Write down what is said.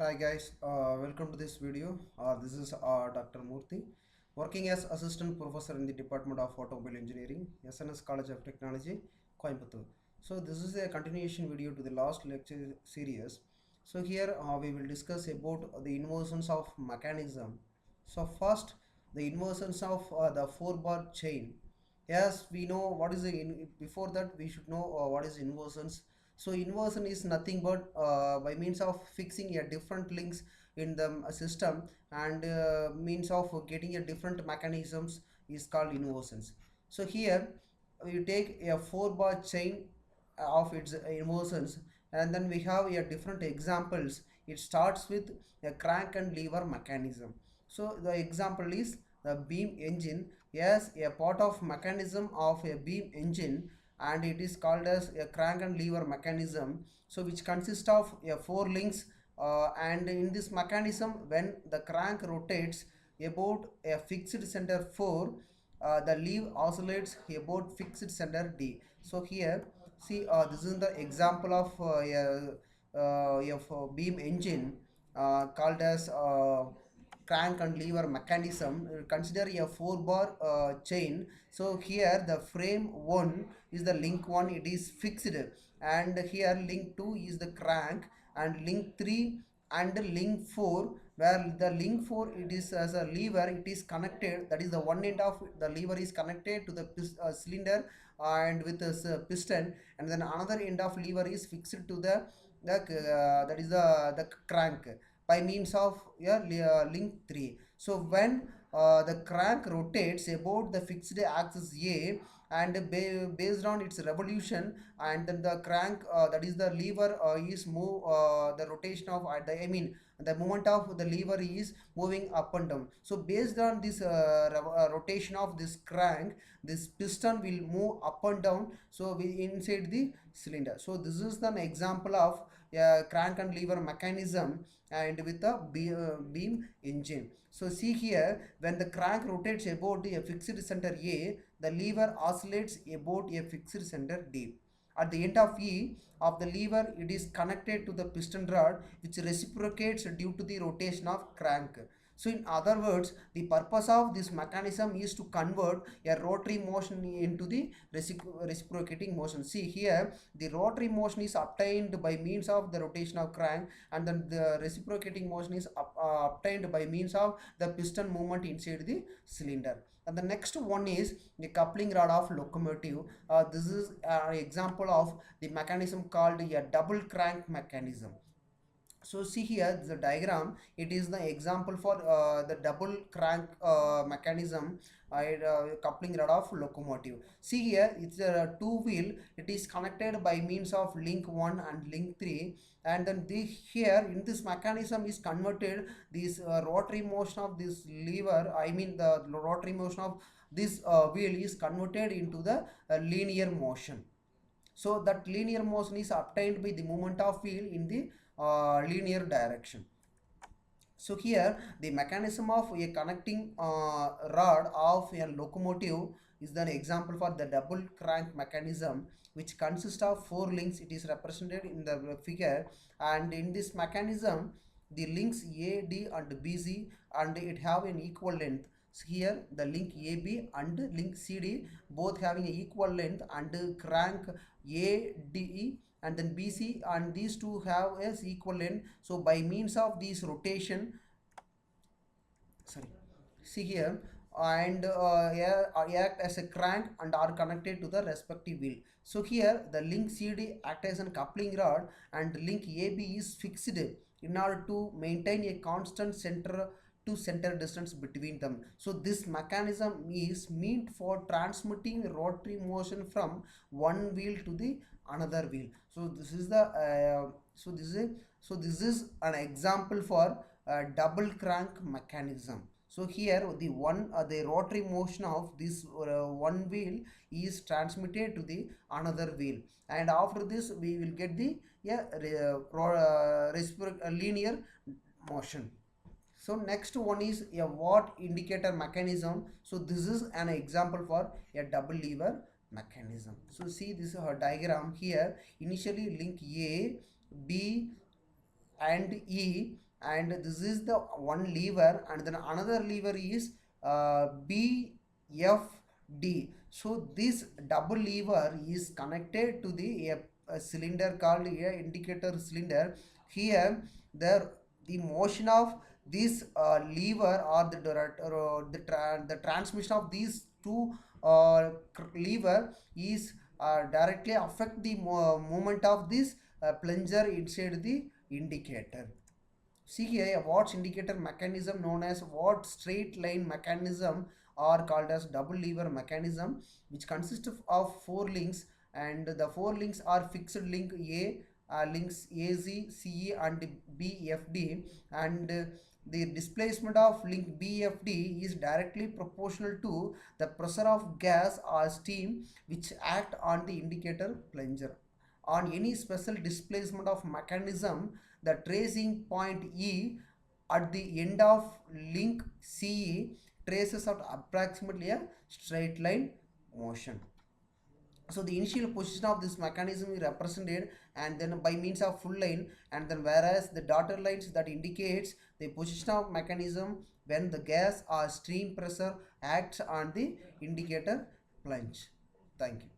Hi guys, welcome to this video. This is Dr.M.MOORTHI, working as Assistant Professor in the Department of Automobile Engineering, SNS College of Technology, Coimbatore. So this is a continuation video to the last lecture series. So here we will discuss about the inversions of mechanism. So first, the inversions of the 4-bar chain. Yes, we know what is before that we should know what is inversions. So inversion is nothing but by means of fixing a different links in the system and means of getting a different mechanisms is called inversions. So here we take a 4-bar chain of its inversions, and then we have a different examples. It starts with a crank and lever mechanism. So the example is the beam engine. Yes, a part of mechanism of a beam engine, and it is called as a crank and lever mechanism, so which consists of 4 links, and in this mechanism when the crank rotates about a fixed center 4, the lever oscillates about fixed center D. So here see, this is the example of a beam engine called as crank and lever mechanism. Consider a 4-bar chain. So here the frame 1 is the link 1, it is fixed, and here link 2 is the crank, and link 3 and link 4, where the link 4 it is as a lever, it is connected, that is the one end of the lever is connected to the cylinder and with this piston, and then another end of lever is fixed to the that is the crank by means of link 3. So when the crank rotates about the fixed axis A, and based on its revolution, and then the crank that is the lever is move the rotation of I mean the movement of the lever is moving up and down. So based on this rotation of this crank, this piston will move up and down, so we inside the cylinder. So this is an example of crank and lever mechanism and with a beam engine. So see here, when the crank rotates about a fixed center A, the lever oscillates about a fixed center D. At the end of E of the lever, it is connected to the piston rod, which reciprocates due to the rotation of crank. So in other words, the purpose of this mechanism is to convert a rotary motion into the reciprocating motion. See here, the rotary motion is obtained by means of the rotation of crank, and then the reciprocating motion is obtained by means of the piston movement inside the cylinder. And the next one is the coupling rod of locomotive. This is an example of the mechanism called a double crank mechanism. So see here the diagram, it is the example for the double crank mechanism, coupling rod of locomotive. See here, it's a two wheel, it is connected by means of link 1 and link 3, and then here in this mechanism is converted this rotary motion of this lever, I mean the rotary motion of this wheel is converted into the linear motion. So that linear motion is obtained by the movement of wheel in the linear direction. So here the mechanism of a connecting rod of a locomotive is an example for the double crank mechanism, which consists of 4 links. It is represented in the figure, and in this mechanism the links A, D and BC, and it have an equal length. So here the link AB and link CD both having an equal length, and crank ADE and then BC and these two have as equal length. So by means of this rotation, sorry, see here, and act as a crank and are connected to the respective wheel. So here the link CD act as a coupling rod, and link AB is fixed in order to maintain a constant center to center distance between them. So this mechanism is meant for transmitting rotary motion from one wheel to the another wheel. So this is the this is an example for double crank mechanism. So here the rotary motion of this one wheel is transmitted to the another wheel, and after this we will get the linear motion. So next one is a watt indicator mechanism. So this is an example for a double lever mechanism. So see this diagram here. Initially link A, B and E, and this is the one lever, and then another lever is BFD. So this double lever is connected to a cylinder called a indicator cylinder. Here the motion of this lever, or the transmission of these two lever is directly affect the movement of this plunger inside the indicator. See here, a watch indicator mechanism known as what straight line mechanism, are called as double lever mechanism, which consists of four links, and the four links are fixed link A, links AZ, CE and BFD, and the displacement of link BFD is directly proportional to the pressure of gas or steam which act on the indicator plunger. On any special displacement of mechanism, the tracing point E at the end of link CE traces out approximately a straight line motion. So the initial position of this mechanism is represented and then by means of full line, and then whereas the dotted lines that indicates the position of mechanism when the gas or stream pressure acts on the indicator plunge. Thank you.